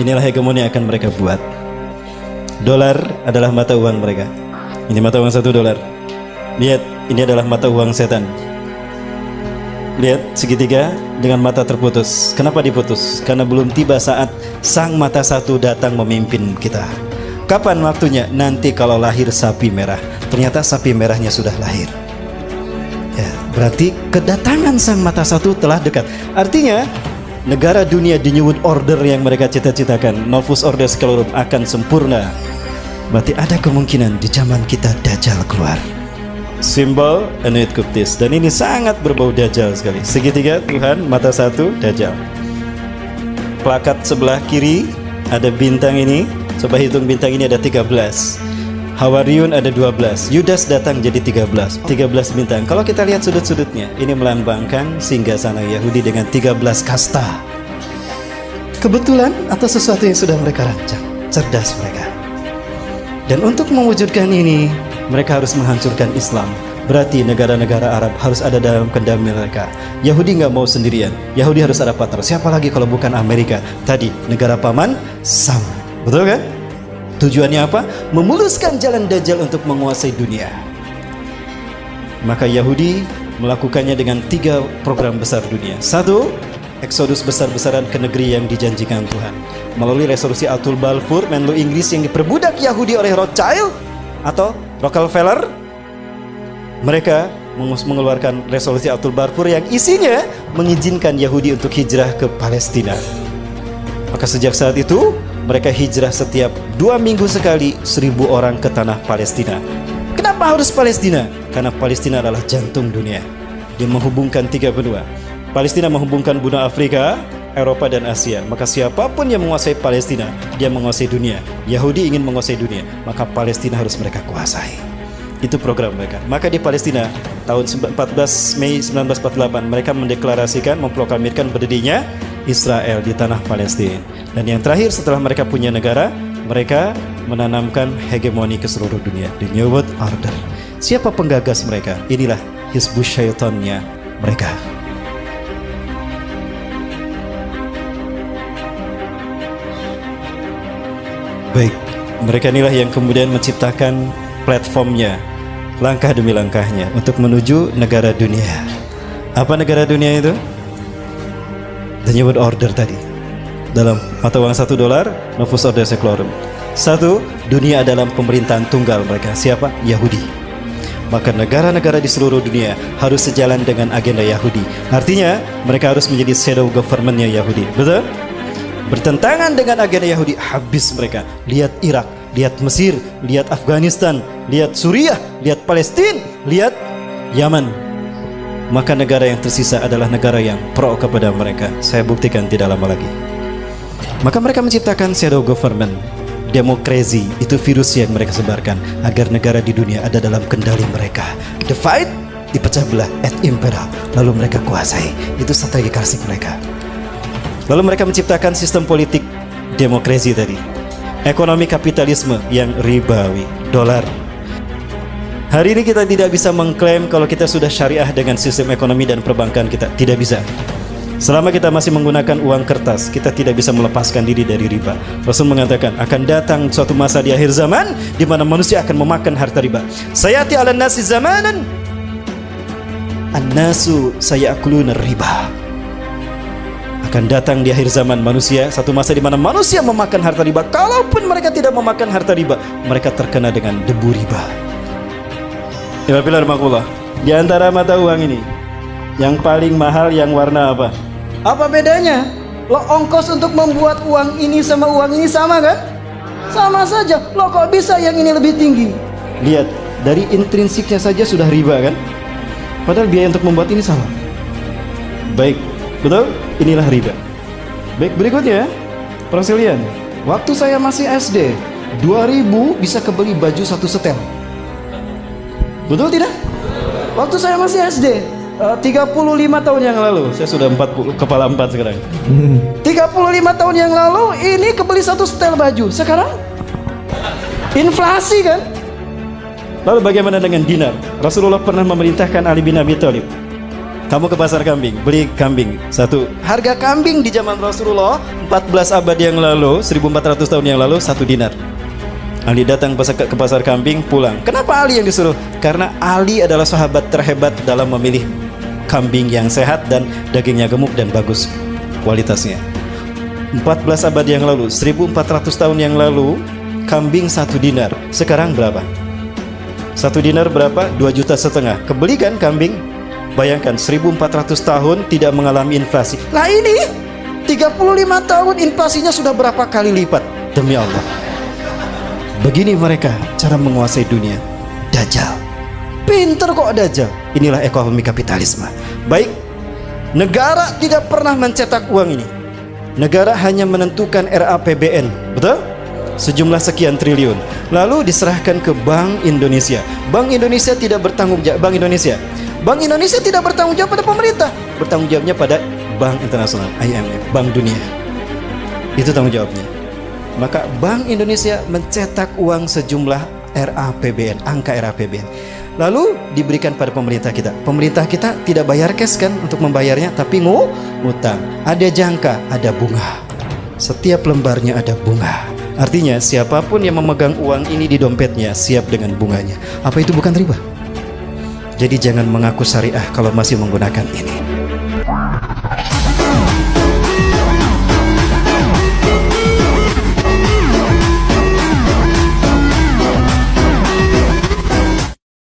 Inilah hegemoni yang akan mereka buat. Dolar adalah mata uang mereka. Ini mata uang $1. Lihat, ini adalah mata uang setan. Lihat segitiga dengan mata terputus. Kenapa diputus? Karena belum tiba saat sang mata satu datang memimpin kita. Kapan waktunya? Nanti kalau lahir sapi merah. Ternyata sapi merahnya sudah lahir. Ya, berarti kedatangan sang mata satu telah dekat. Artinya negara dunia di New World Order yang mereka cita-citakan, Novus Ordo Seclorum, akan sempurna. Berarti ada kemungkinan di zaman kita Dajjal keluar. Simbol Anuit Kuptis. Dan ini sangat berbau Dajjal sekali. Segitiga Tuhan, mata satu, Dajjal. Plakat sebelah kiri ada bintang ini. Coba hitung bintang ini ada 13. Hawariun ada 12. Yudas datang jadi 13. 13 bintang. Kalau kita lihat sudut-sudutnya, ini melambangkan singgasana Yahudi dengan 13 kasta. Kebetulan atau sesuatu yang sudah mereka rancang. Cerdas mereka. Dan untuk mewujudkan ini, mereka harus menghancurkan Islam. Berarti negara-negara Arab harus ada dalam kendali mereka. Yahudi nggak mau sendirian. Yahudi harus ada partner. Siapa lagi kalau bukan Amerika? Tadi negara paman Sam. Betul kan? Tujuannya apa? Memuluskan jalan Dajjal untuk menguasai dunia. Maka Yahudi melakukannya dengan 3 program besar dunia. 1. Eksodus besar-besaran ke negeri yang dijanjikan Tuhan. Melalui resolusi Atul Balfour, Menlo Inggris yang diperbudak Yahudi oleh Rothschild atau Rockefeller. Mereka mengeluarkan resolusi Atul Balfour yang isinya mengizinkan Yahudi untuk hijrah ke Palestina. Maka sejak saat itu mereka hijrah setiap 2 minggu sekali 1.000 orang ke tanah Palestina. Kenapa harus Palestina? Karena Palestina adalah jantung dunia. Dia menghubungkan 3 benua. Palestina menghubungkan benua Afrika, Eropa dan Asia. Maka siapapun yang menguasai Palestina, dia menguasai dunia. Yahudi ingin menguasai dunia, maka Palestina harus mereka kuasai. Itu program mereka. Maka di Palestina tahun 14 Mei 1948 mereka mendeklarasikan, memproklamirkan berdirinya Israel di tanah Palestina. Dan yang terakhir setelah mereka punya negara, mereka menanamkan hegemoni ke seluruh dunia, the New World Order. Siapa penggagas mereka? Inilah Hizbus Syaitannya mereka. Baik, mereka inilah yang kemudian menciptakan platformnya, langkah demi langkahnya untuk menuju negara dunia. Apa negara dunia itu? The New World Order tadi. Dalam mata uang $1, Novus Ordo Seclorum. 1. Dunia dalam pemerintahan tunggal mereka. Siapa? Yahudi. Maka negara-negara di seluruh dunia harus sejalan dengan agenda Yahudi. Artinya mereka harus menjadi shadow government-nya Yahudi. Betul? Bertentangan dengan agenda Yahudi, habis mereka. Lihat Irak, lihat Mesir, lihat Afghanistan, lihat Suriah, lihat Palestina, lihat Yaman. Maka negara yang tersisa adalah negara yang pro kepada mereka. Saya buktikan tidak lama lagi. Maka mereka menciptakan shadow government. Demokrasi itu virus yang mereka sebarkan agar negara di dunia ada dalam kendali mereka. Divide, dipecah belah, et impera, lalu mereka kuasai. Itu strategi klasik mereka. Lalu mereka menciptakan sistem politik demokrasi tadi. Ekonomi kapitalisme yang ribawi, dolar. Hari ini kita tidak bisa mengklaim kalau kita sudah syariah dengan sistem ekonomi dan perbankan kita. Tidak bisa. Selama kita masih menggunakan uang kertas, kita tidak bisa melepaskan diri dari riba. Rasul mengatakan akan datang suatu masa di akhir zaman di mana manusia akan memakan harta riba. Sayati 'alan nasi zamanan an-nasu sayakuluna riba. Akan datang di akhir zaman manusia satu masa di mana manusia memakan harta riba. Kalaupun mereka tidak memakan harta riba, mereka terkena dengan debu riba. Di antara mata uang ini, yang paling mahal yang warna apa? Apa bedanya? Lo ongkos untuk membuat uang ini sama uang ini sama kan? Sama saja. Lo kok bisa yang ini lebih tinggi? Lihat, dari intrinsiknya saja sudah riba kan? Padahal biaya untuk membuat ini sama. Baik, betul? Inilah riba. Baik, berikutnya perselian. Waktu saya masih SD, 2000 bisa kebeli baju 1 setel. Betul tidak? Waktu saya masih SD, 35 tahun yang lalu, saya sudah 40, kepala 4 sekarang. 35 tahun yang lalu ini kebeli 1 setel baju. Sekarang inflasi kan? Lalu bagaimana dengan dinar? Rasulullah pernah memerintahkan Ali bin Abi Thalib, Kamu ke pasar kambing, beli kambing satu. Harga kambing di zaman Rasulullah 14 abad yang lalu, 1400 tahun yang lalu, 1 dinar. Ali datang ke pasar kambing, pulang. Kenapa Ali yang disuruh? Karena Ali adalah sahabat terhebat dalam memilih kambing yang sehat dan dagingnya gemuk dan bagus kualitasnya. 14 abad yang lalu, 1400 tahun yang lalu, kambing 1 dinar. Sekarang berapa? 1 dinar berapa? 2,5 juta. Kebeli kan kambing? Bayangkan 1400 tahun tidak mengalami inflasi. Lah ini 35 tahun inflasinya sudah berapa kali lipat. Demi Allah. Begini mereka cara menguasai dunia. Dajjal. Pinter kok Dajjal. Inilah ekonomi kapitalisme. Baik, negara tidak pernah mencetak uang ini. Negara hanya menentukan RAPBN, betul? Sejumlah sekian triliun. Lalu diserahkan ke Bank Indonesia. Bank Indonesia tidak bertanggung jawab. Bank Indonesia tidak bertanggung jawab pada pemerintah, bertanggung jawabnya pada Bank Internasional, IMF, Bank Dunia. Itu tanggung jawabnya. Maka Bank Indonesia mencetak uang sejumlah RAPBN, angka RAPBN. Lalu diberikan pada pemerintah kita. Pemerintah kita tidak bayar cash kan untuk membayarnya, tapi ngutang. Ada jangka, ada bunga. Setiap lembarnya ada bunga. Artinya siapapun yang memegang uang ini di dompetnya siap dengan bunganya. Apa itu bukan riba? Jadi jangan mengaku syariah kalau masih menggunakan ini.